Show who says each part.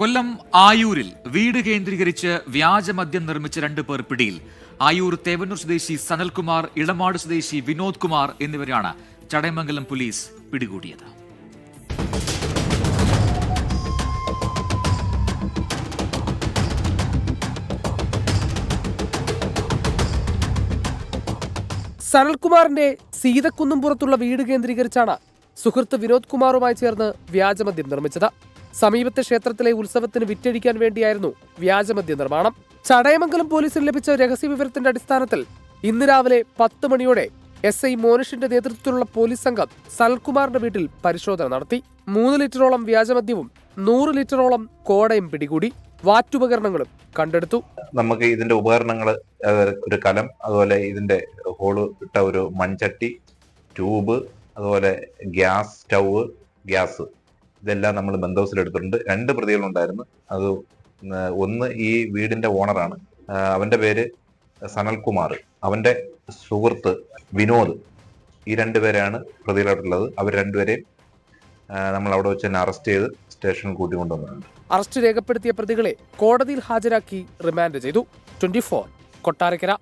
Speaker 1: കൊല്ലം ആയൂരിൽ വീട് കേന്ദ്രീകരിച്ച് വ്യാജമദ്യം നിർമ്മിച്ച 2 പേർ പിടിയിൽ. ആയൂർ തേവന്നൂർ സ്വദേശി സനൽകുമാർ, ഇളമാട് സ്വദേശി വിനോദ് കുമാർ എന്നിവരാണ് ചടയമംഗലം പോലീസ് പിടികൂടിയത്.
Speaker 2: സനൽകുമാറിന്റെ സീതക്കുന്നുംപുറത്തുള്ള വീട് കേന്ദ്രീകരിച്ചാണ് സുഹൃത്ത് വിനോദ് കുമാറുമായി ചേർന്ന് വ്യാജമദ്യം നിർമ്മിച്ചത്. സമീപത്തെ ക്ഷേത്രത്തിലെ ഉത്സവത്തിന് വിറ്റഴിക്കാൻ വേണ്ടിയായിരുന്നു വ്യാജമദ്യ നിർമ്മാണം. ചടയമംഗലം പോലീസിന് ലഭിച്ച രഹസ്യവിവരത്തിന്റെ അടിസ്ഥാനത്തിൽ ഇന്ന് രാവിലെ 10 മണിയോടെ SI മോനിഷിന്റെ നേതൃത്വത്തിലുള്ള പോലീസ് സംഘം സനൽകുമാറിന്റെ വീട്ടിൽ പരിശോധന നടത്തി. 3 ലിറ്ററോളം വ്യാജമദ്യവും 100 ലിറ്ററോളം കോടയും പിടികൂടി. വാറ്റുപകരണങ്ങളും കണ്ടെടുത്തു.
Speaker 3: നമുക്ക് ഇതിന്റെ ഉപകരണങ്ങൾ, ഒരു കലം, അതുപോലെ ഇതിന്റെ ഹോള് ഇട്ട ഒരു മൺചട്ടി, ട്യൂബ്, അതുപോലെ ഗ്യാസ് സ്റ്റൗവ്, ഗ്യാസ്, ഇതെല്ലാം നമ്മൾ ബന്ധോബസ്തിലെടുത്തിട്ടുണ്ട്. 2 പ്രതികളുണ്ടായിരുന്നു. അത് ഒന്ന് ഈ വീടിന്റെ ഓണറാണ്, അവന്റെ പേര് സനൽകുമാർ, അവന്റെ സുഹൃത്ത് വിനോദ്. ഈ 2 പേരെയാണ് പ്രതികളായിട്ടുള്ളത്. അവർ 2 പേരെയും നമ്മൾ അവിടെ വെച്ച് തന്നെ അറസ്റ്റ് ചെയ്ത് സ്റ്റേഷനിൽ കൂട്ടിക്കൊണ്ടുവന്നിട്ടുണ്ട്.
Speaker 2: അറസ്റ്റ് രേഖപ്പെടുത്തിയ പ്രതികളെ കോടതിയിൽ ഹാജരാക്കി റിമാൻഡ് ചെയ്തു. 24 കൊട്ടാരക്കര.